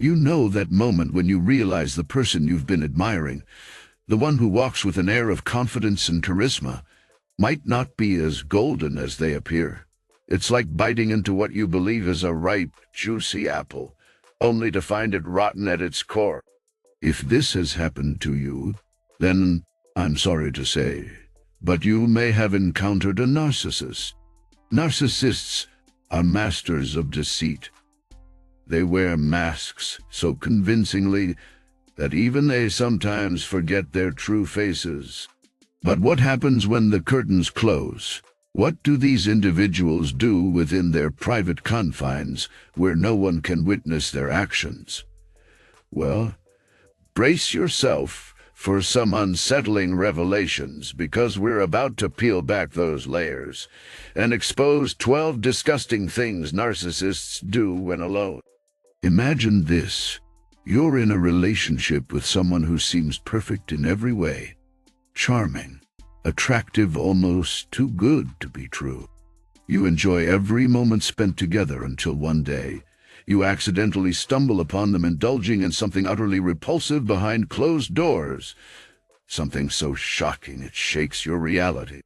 You know that moment when you realize the person you've been admiring, the one who walks with an air of confidence and charisma, might not be as golden as they appear. It's like biting into what you believe is a ripe, juicy apple, only to find it rotten at its core. If this has happened to you, then I'm sorry to say, but you may have encountered a narcissist. Narcissists are masters of deceit. They wear masks so convincingly that even they sometimes forget their true faces. But what happens when the curtains close? What do these individuals do within their private confines where no one can witness their actions? Well, brace yourself for some unsettling revelations, because we're about to peel back those layers and expose 12 disgusting things narcissists do when alone. Imagine this. You're in a relationship with someone who seems perfect in every way. Charming, attractive, almost too good to be true. You enjoy every moment spent together until one day, you accidentally stumble upon them indulging in something utterly repulsive behind closed doors. Something so shocking it shakes your reality.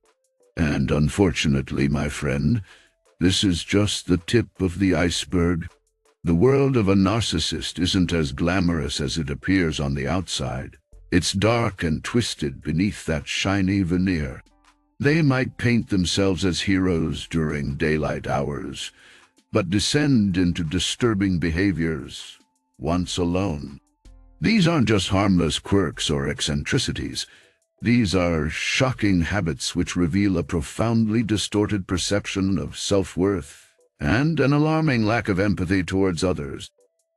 And unfortunately, my friend, this is just the tip of the iceberg. The world of a narcissist isn't as glamorous as it appears on the outside. It's dark and twisted beneath that shiny veneer. They might paint themselves as heroes during daylight hours, but descend into disturbing behaviors once alone. These aren't just harmless quirks or eccentricities. These are shocking habits which reveal a profoundly distorted perception of self-worth and an alarming lack of empathy towards others.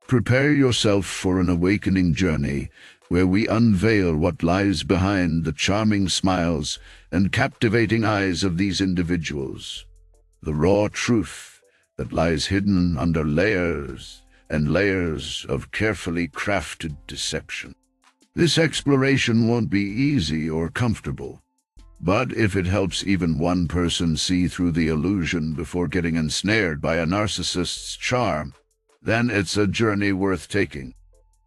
Prepare yourself for an awakening journey where we unveil what lies behind the charming smiles and captivating eyes of these individuals. The raw truth that lies hidden under layers and layers of carefully crafted deception. This exploration won't be easy or comfortable, but if it helps even one person see through the illusion before getting ensnared by a narcissist's charm, then it's a journey worth taking.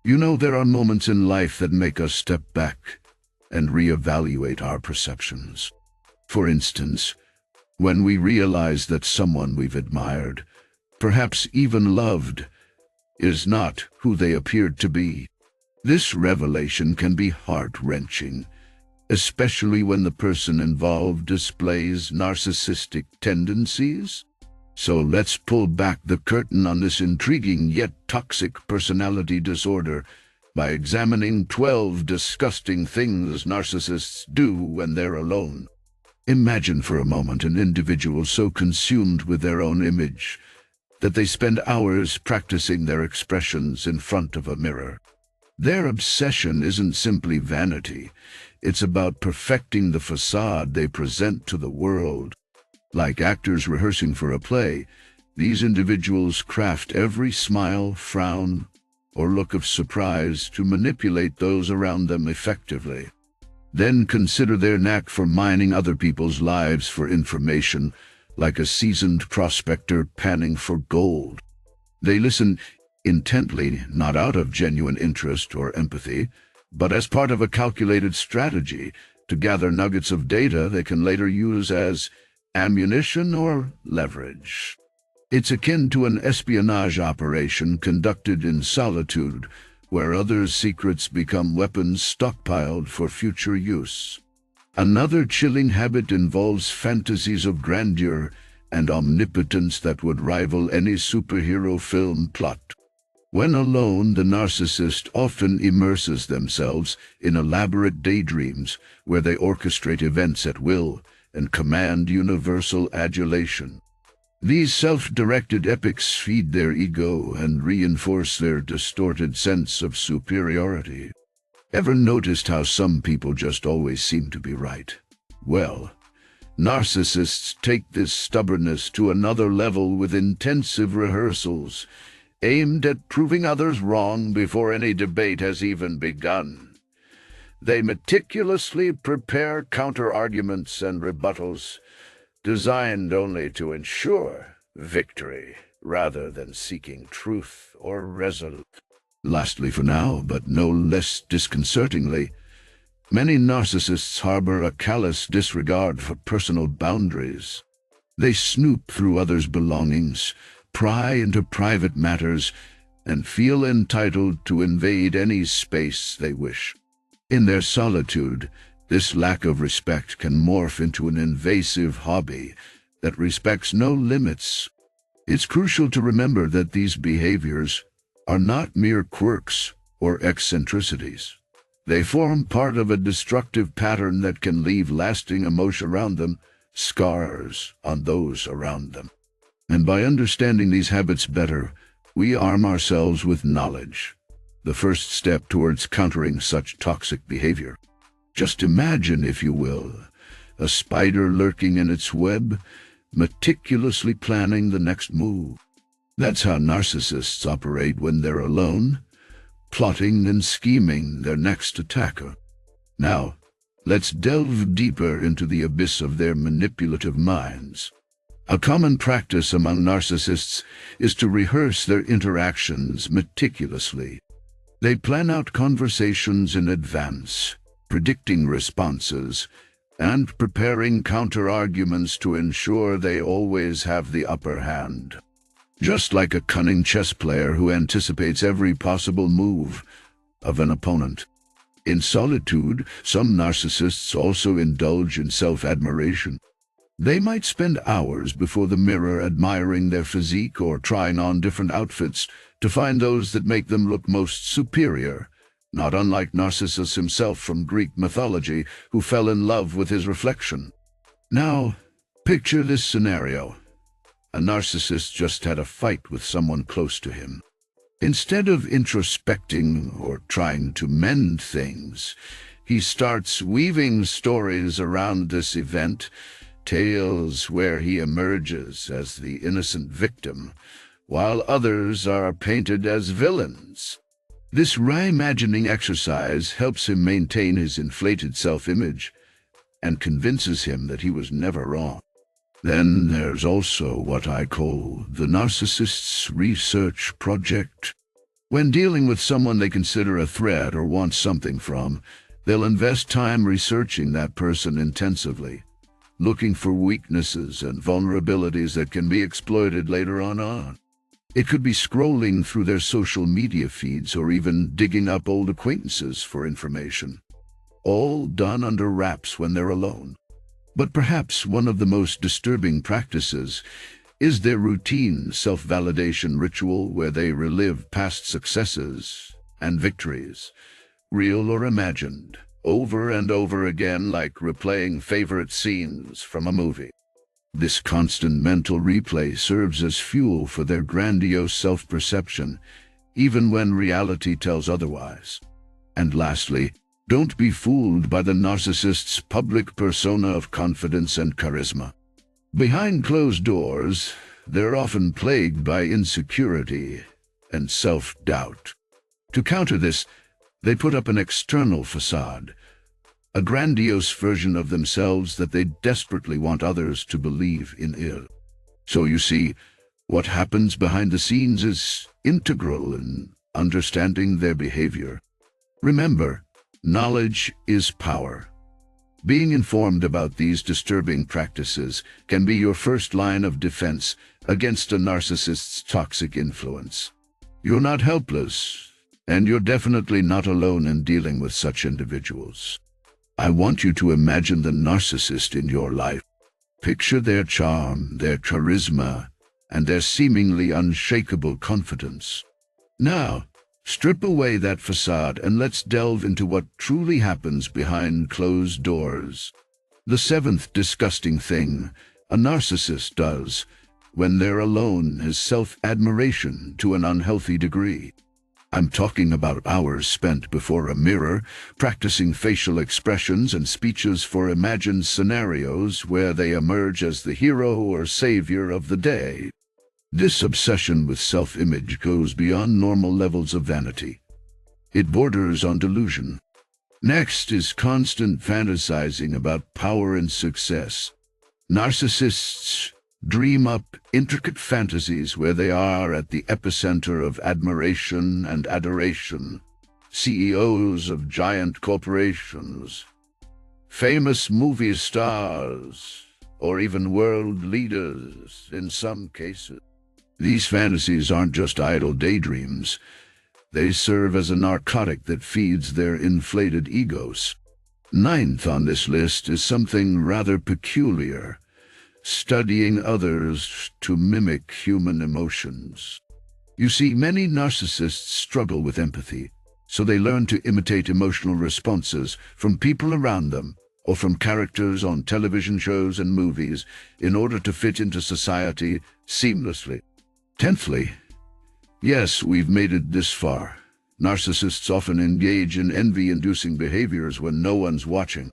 You know, there are moments in life that make us step back and reevaluate our perceptions. For instance, when we realize that someone we've admired, perhaps even loved, is not who they appeared to be. This revelation can be heart-wrenching, especially when the person involved displays narcissistic tendencies. So let's pull back the curtain on this intriguing yet toxic personality disorder by examining 12 disgusting things narcissists do when they're alone. Imagine for a moment an individual so consumed with their own image that they spend hours practicing their expressions in front of a mirror. Their obsession isn't simply vanity, it's about perfecting the facade they present to the world. Like actors rehearsing for a play, these individuals craft every smile, frown, or look of surprise to manipulate those around them effectively. Then consider their knack for mining other people's lives for information, like a seasoned prospector panning for gold. They listen intently, not out of genuine interest or empathy, but as part of a calculated strategy to gather nuggets of data they can later use as ammunition or leverage. It's akin to an espionage operation conducted in solitude, where others' secrets become weapons stockpiled for future use. Another chilling habit involves fantasies of grandeur and omnipotence that would rival any superhero film plot. When alone, the narcissist often immerses themselves in elaborate daydreams where they orchestrate events at will and command universal adulation. These self-directed epics feed their ego and reinforce their distorted sense of superiority. Ever noticed how some people just always seem to be right? Well, narcissists take this stubbornness to another level with intensive rehearsals, aimed at proving others wrong before any debate has even begun. They meticulously prepare counter-arguments and rebuttals, designed only to ensure victory rather than seeking truth or resolution. Lastly for now, but no less disconcertingly, many narcissists harbor a callous disregard for personal boundaries. They snoop through others' belongings, pry into private matters, and feel entitled to invade any space they wish. In their solitude, this lack of respect can morph into an invasive hobby that respects no limits. It's crucial to remember that these behaviors are not mere quirks or eccentricities. They form part of a destructive pattern that can leave lasting emotion around them, scars on those around them. And by understanding these habits better, we arm ourselves with knowledge, the first step towards countering such toxic behavior. Just imagine, if you will, a spider lurking in its web, meticulously planning the next move. That's how narcissists operate when they're alone, plotting and scheming their next attacker. Now, let's delve deeper into the abyss of their manipulative minds. A common practice among narcissists is to rehearse their interactions meticulously. They plan out conversations in advance, predicting responses, and preparing counter-arguments to ensure they always have the upper hand. Just like a cunning chess player who anticipates every possible move of an opponent. In solitude, some narcissists also indulge in self-admiration. They might spend hours before the mirror admiring their physique or trying on different outfits to find those that make them look most superior, not unlike Narcissus himself from Greek mythology, who fell in love with his reflection. Now, picture this scenario. A narcissist just had a fight with someone close to him. Instead of introspecting or trying to mend things, he starts weaving stories around this event, tales where he emerges as the innocent victim, while others are painted as villains. This reimagining exercise helps him maintain his inflated self-image and convinces him that he was never wrong. Then there's also what I call the narcissist's research project. When dealing with someone they consider a threat or want something from, they'll invest time researching that person intensively, looking for weaknesses and vulnerabilities that can be exploited later on. It could be scrolling through their social media feeds or even digging up old acquaintances for information, all done under wraps when they're alone. But perhaps one of the most disturbing practices is their routine self-validation ritual where they relive past successes and victories, real or imagined, over and over again, like replaying favorite scenes from a movie. This constant mental replay serves as fuel for their grandiose self-perception, even when reality tells otherwise. And lastly, don't be fooled by the narcissist's public persona of confidence and charisma. Behind closed doors, they're often plagued by insecurity and self-doubt. To counter this, they put up an external facade, a grandiose version of themselves that they desperately want others to believe in. So you see, what happens behind the scenes is integral in understanding their behavior. Remember, knowledge is power. Being informed about these disturbing practices can be your first line of defense against a narcissist's toxic influence. You're not helpless, and you're definitely not alone in dealing with such individuals. I want you to imagine the narcissist in your life. Picture their charm, their charisma, and their seemingly unshakable confidence. Now, strip away that facade and let's delve into what truly happens behind closed doors. The seventh disgusting thing a narcissist does when they're alone is self-admiration to an unhealthy degree. I'm talking about hours spent before a mirror, practicing facial expressions and speeches for imagined scenarios where they emerge as the hero or savior of the day. This obsession with self-image goes beyond normal levels of vanity. It borders on delusion. Next is constant fantasizing about power and success. Narcissists dream up intricate fantasies where they are at the epicenter of admiration and adoration. CEOs of giant corporations, famous movie stars, or even world leaders in some cases. These fantasies aren't just idle daydreams. They serve as a narcotic that feeds their inflated egos. Ninth on this list is something rather peculiar: studying others to mimic human emotions. You see, many narcissists struggle with empathy, so they learn to imitate emotional responses from people around them or from characters on television shows and movies in order to fit into society seamlessly. Tenthly, yes, we've made it this far. Narcissists often engage in envy-inducing behaviors when no one's watching.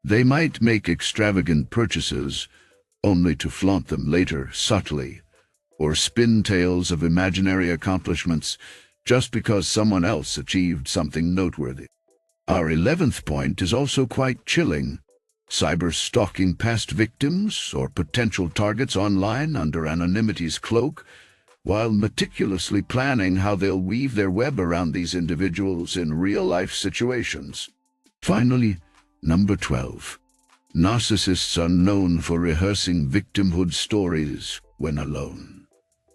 They might make extravagant purchases only to flaunt them later subtly, or spin tales of imaginary accomplishments just because someone else achieved something noteworthy. Our 11th point is also quite chilling: cyber-stalking past victims or potential targets online under anonymity's cloak, while meticulously planning how they'll weave their web around these individuals in real-life situations. Finally, number 12. Narcissists are known for rehearsing victimhood stories when alone.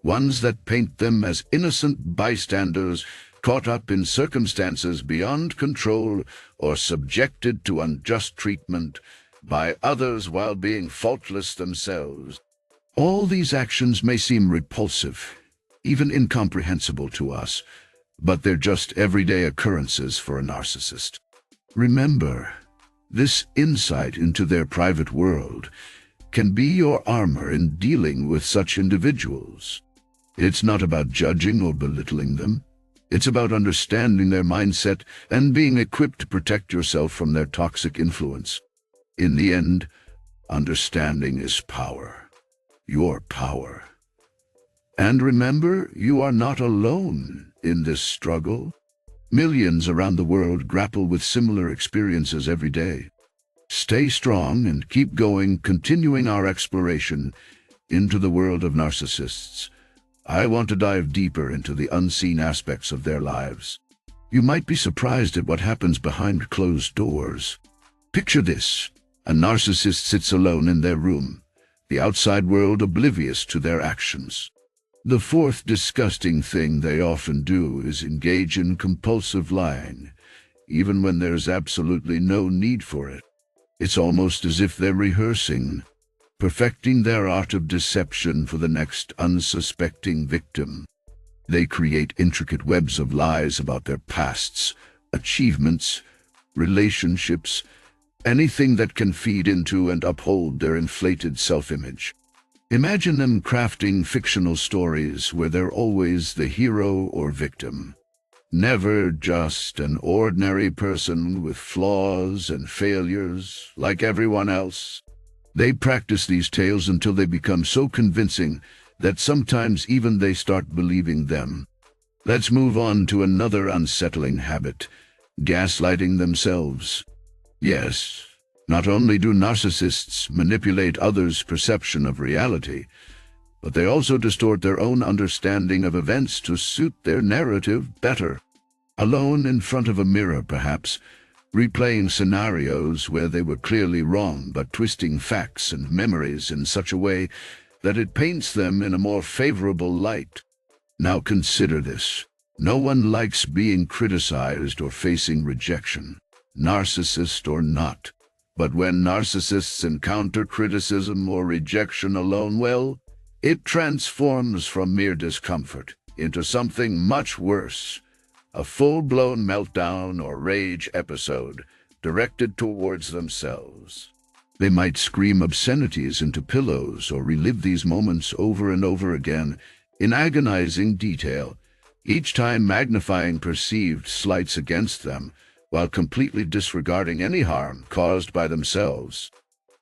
Ones that paint them as innocent bystanders caught up in circumstances beyond control or subjected to unjust treatment by others while being faultless themselves. All these actions may seem repulsive, even incomprehensible to us, but they're just everyday occurrences for a narcissist. Remember, this insight into their private world can be your armor in dealing with such individuals. It's not about judging or belittling them. It's about understanding their mindset and being equipped to protect yourself from their toxic influence. In the end, understanding is power. Your power. And remember, you are not alone in this struggle. Millions around the world grapple with similar experiences every day. Stay strong and keep going, continuing our exploration into the world of narcissists. I want to dive deeper into the unseen aspects of their lives. You might be surprised at what happens behind closed doors. Picture this: a narcissist sits alone in their room, the outside world oblivious to their actions. The fourth disgusting thing they often do is engage in compulsive lying, even when there's absolutely no need for it. It's almost as if they're rehearsing, perfecting their art of deception for the next unsuspecting victim. They create intricate webs of lies about their pasts, achievements, relationships, anything that can feed into and uphold their inflated self-image. Imagine them crafting fictional stories where they're always the hero or victim, never just an ordinary person with flaws and failures like everyone else. They practice these tales until they become so convincing that sometimes even they start believing them. Let's move on to another unsettling habit: gaslighting themselves. Yes, not only do narcissists manipulate others' perception of reality, but they also distort their own understanding of events to suit their narrative better. Alone in front of a mirror, perhaps, replaying scenarios where they were clearly wrong, but twisting facts and memories in such a way that it paints them in a more favorable light. Now consider this: no one likes being criticized or facing rejection, narcissist or not. But when narcissists encounter criticism or rejection alone, well, it transforms from mere discomfort into something much worse: a full-blown meltdown or rage episode directed towards themselves. They might scream obscenities into pillows or relive these moments over and over again in agonizing detail, each time magnifying perceived slights against them while completely disregarding any harm caused by themselves.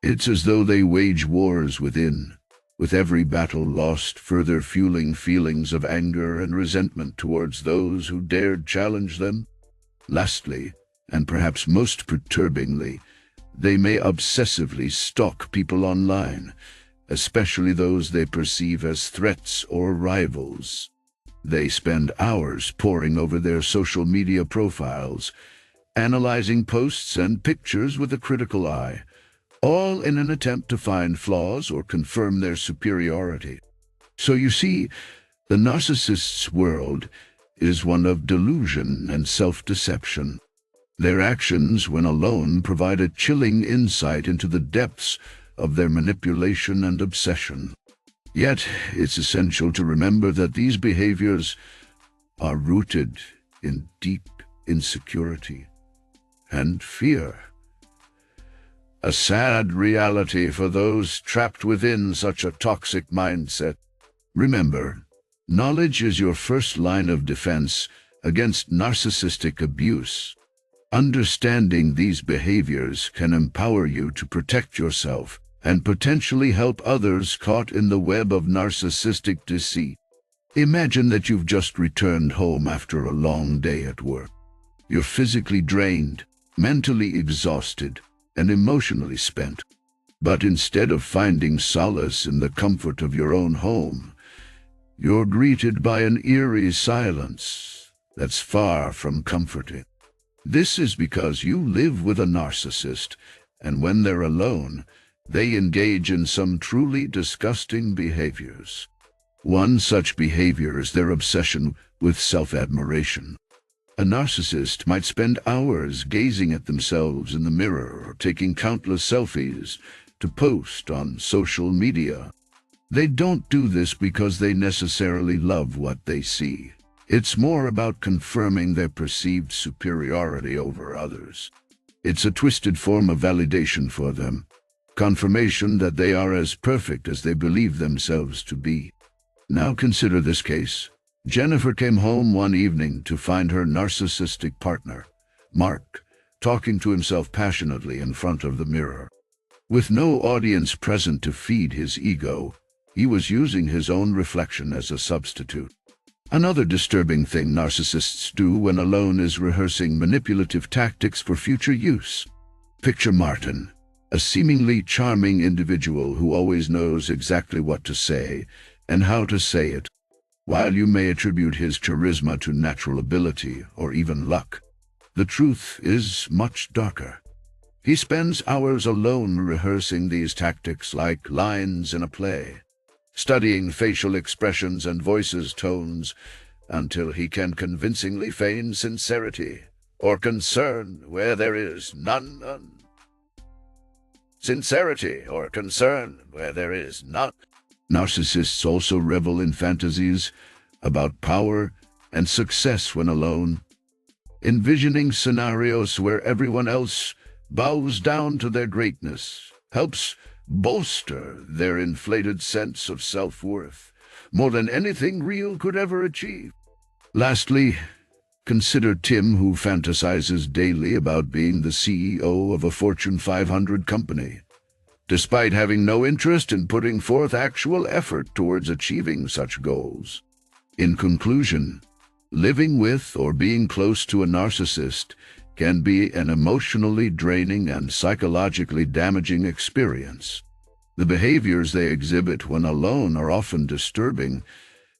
It's as though they wage wars within, with every battle lost further fueling feelings of anger and resentment towards those who dared challenge them. Lastly, and perhaps most perturbingly, they may obsessively stalk people online, especially those they perceive as threats or rivals. They spend hours poring over their social media profiles, analyzing posts and pictures with a critical eye, all in an attempt to find flaws or confirm their superiority. So you see, the narcissist's world is one of delusion and self-deception. Their actions, when alone, provide a chilling insight into the depths of their manipulation and obsession. Yet, it's essential to remember that these behaviors are rooted in deep insecurity and fear. A sad reality for those trapped within such a toxic mindset. Remember, knowledge is your first line of defense against narcissistic abuse. Understanding these behaviors can empower you to protect yourself and potentially help others caught in the web of narcissistic deceit. Imagine that you've just returned home after a long day at work. You're physically drained, mentally exhausted, and emotionally spent. But instead of finding solace in the comfort of your own home, you're greeted by an eerie silence that's far from comforting. This is because you live with a narcissist, and when they're alone, they engage in some truly disgusting behaviors. One such behavior is their obsession with self-admiration. A narcissist might spend hours gazing at themselves in the mirror or taking countless selfies to post on social media. They don't do this because they necessarily love what they see. It's more about confirming their perceived superiority over others. It's a twisted form of validation for them, confirmation that they are as perfect as they believe themselves to be. Now consider this case. Jennifer came home one evening to find her narcissistic partner, Mark, talking to himself passionately in front of the mirror. With no audience present to feed his ego, he was using his own reflection as a substitute. Another disturbing thing narcissists do when alone is rehearsing manipulative tactics for future use. Picture Martin, a seemingly charming individual who always knows exactly what to say and how to say it. While you may attribute his charisma to natural ability or even luck, the truth is much darker. He spends hours alone rehearsing these tactics like lines in a play, studying facial expressions and voices tones until he can convincingly feign sincerity or concern where there is none. Sincerity or concern where there is none. Narcissists also revel in fantasies about power and success when alone, envisioning scenarios where everyone else bows down to their greatness helps bolster their inflated sense of self-worth more than anything real could ever achieve. Lastly, consider Tim, who fantasizes daily about being the CEO of a Fortune 500 company, despite having no interest in putting forth actual effort towards achieving such goals. In conclusion, living with or being close to a narcissist can be an emotionally draining and psychologically damaging experience. The behaviors they exhibit when alone are often disturbing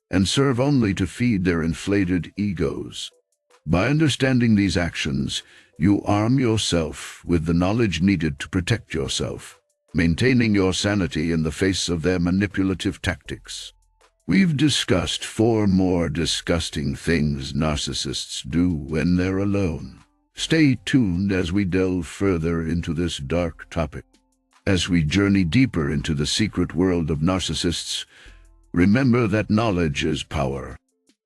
and serve only to feed their inflated egos. By understanding these actions, you arm yourself with the knowledge needed to protect yourself, maintaining your sanity in the face of their manipulative tactics. We've discussed 4 more disgusting things narcissists do when they're alone. Stay tuned as we delve further into this dark topic. As we journey deeper into the secret world of narcissists, remember that knowledge is power.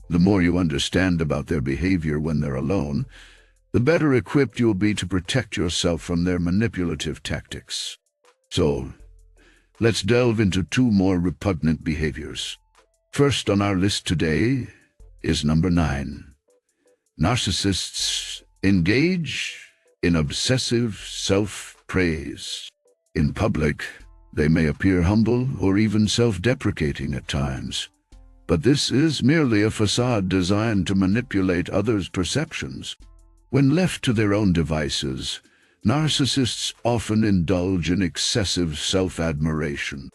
The more you understand about their behavior when they're alone, the better equipped you'll be to protect yourself from their manipulative tactics. So, let's delve into 2 more repugnant behaviors. First on our list today is number 9. Narcissists engage in obsessive self-praise. In public, they may appear humble or even self-deprecating at times, but this is merely a facade designed to manipulate others' perceptions. When left to their own devices, narcissists often indulge in excessive self-admiration.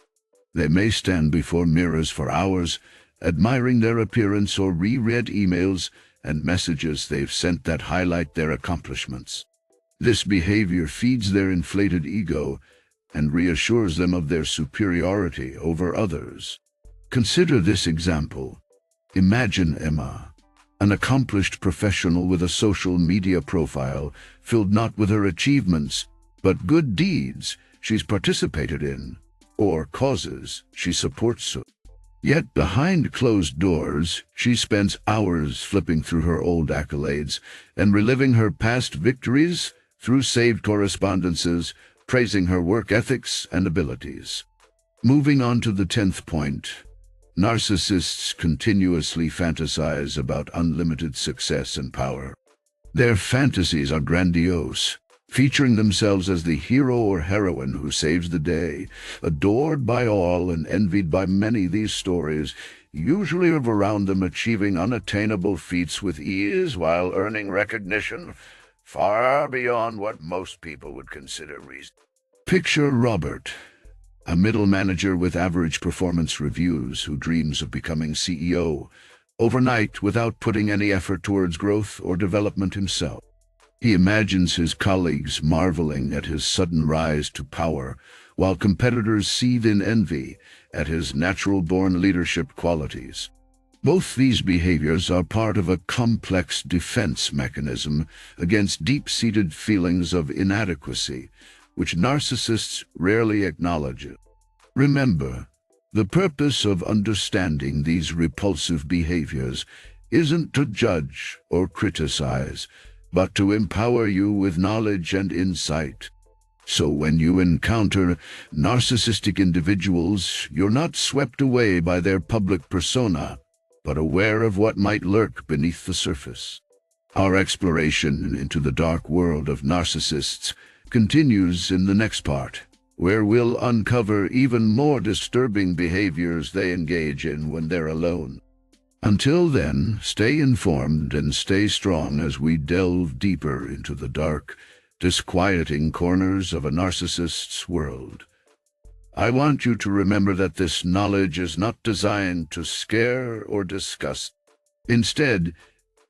They may stand before mirrors for hours, admiring their appearance or reread emails and messages they've sent that highlight their accomplishments. This behavior feeds their inflated ego and reassures them of their superiority over others. Consider this example. Imagine Emma, an accomplished professional with a social media profile filled not with her achievements, but good deeds she's participated in, or causes she supports. Yet behind closed doors, she spends hours flipping through her old accolades and reliving her past victories through saved correspondences, praising her work ethics and abilities. Moving on to the 10th point. Narcissists continuously fantasize about unlimited success and power. Their fantasies are grandiose, featuring themselves as the hero or heroine who saves the day. Adored by all and envied by many, these stories usually revolve around them achieving unattainable feats with ease while earning recognition far beyond what most people would consider reasonable. Picture Robert, a middle manager with average performance reviews who dreams of becoming CEO overnight without putting any effort towards growth or development himself. He imagines his colleagues marveling at his sudden rise to power, while competitors seethe in envy at his natural-born leadership qualities. Both these behaviors are part of a complex defense mechanism against deep-seated feelings of inadequacy, which narcissists rarely acknowledge. Remember, the purpose of understanding these repulsive behaviors isn't to judge or criticize, but to empower you with knowledge and insight. So when you encounter narcissistic individuals, you're not swept away by their public persona, but aware of what might lurk beneath the surface. Our exploration into the dark world of narcissists continues in the next part, where we'll uncover even more disturbing behaviors they engage in when they're alone. Until then, stay informed and stay strong as we delve deeper into the dark, disquieting corners of a narcissist's world. I want you to remember that this knowledge is not designed to scare or disgust. Instead,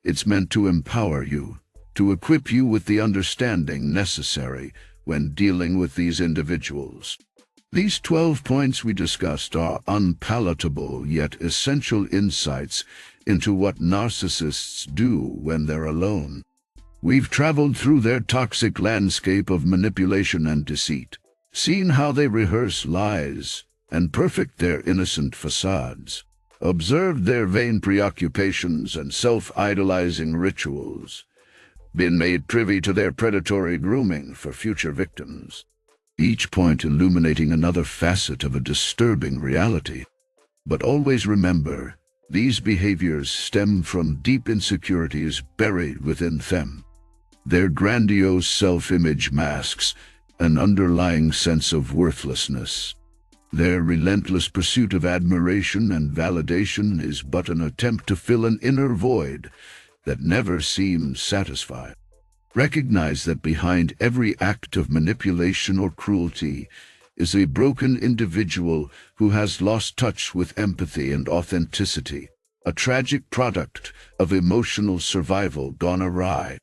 it's meant to empower you, to equip you with the understanding necessary when dealing with these individuals. These 12 points we discussed are unpalatable yet essential insights into what narcissists do when they're alone. We've traveled through their toxic landscape of manipulation and deceit, seen how they rehearse lies and perfect their innocent facades, observed their vain preoccupations and self-idolizing rituals, been made privy to their predatory grooming for future victims, each point illuminating another facet of a disturbing reality. But always remember, these behaviors stem from deep insecurities buried within them. Their grandiose self-image masks an underlying sense of worthlessness. Their relentless pursuit of admiration and validation is but an attempt to fill an inner void that never seems satisfied. Recognize that behind every act of manipulation or cruelty is a broken individual who has lost touch with empathy and authenticity, a tragic product of emotional survival gone awry.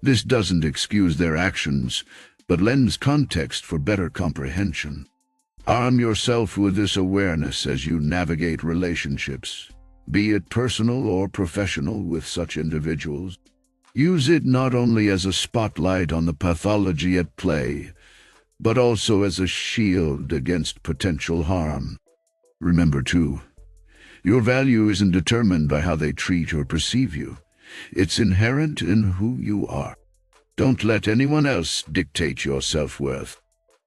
This doesn't excuse their actions, but lends context for better comprehension. Arm yourself with this awareness as you navigate relationships, be it personal or professional, with such individuals. Use it not only as a spotlight on the pathology at play, but also as a shield against potential harm. Remember, too, your value isn't determined by how they treat or perceive you. It's inherent in who you are. Don't let anyone else dictate your self-worth.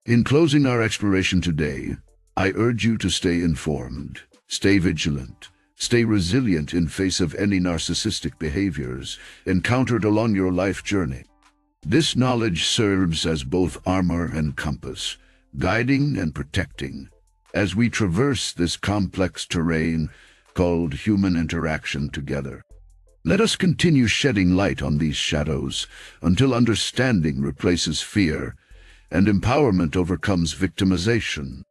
In closing our exploration today, I urge you to stay informed, stay vigilant, stay resilient in face of any narcissistic behaviors encountered along your life journey. This knowledge serves as both armor and compass, guiding and protecting, as we traverse this complex terrain called human interaction together. Let us continue shedding light on these shadows until understanding replaces fear and empowerment overcomes victimization.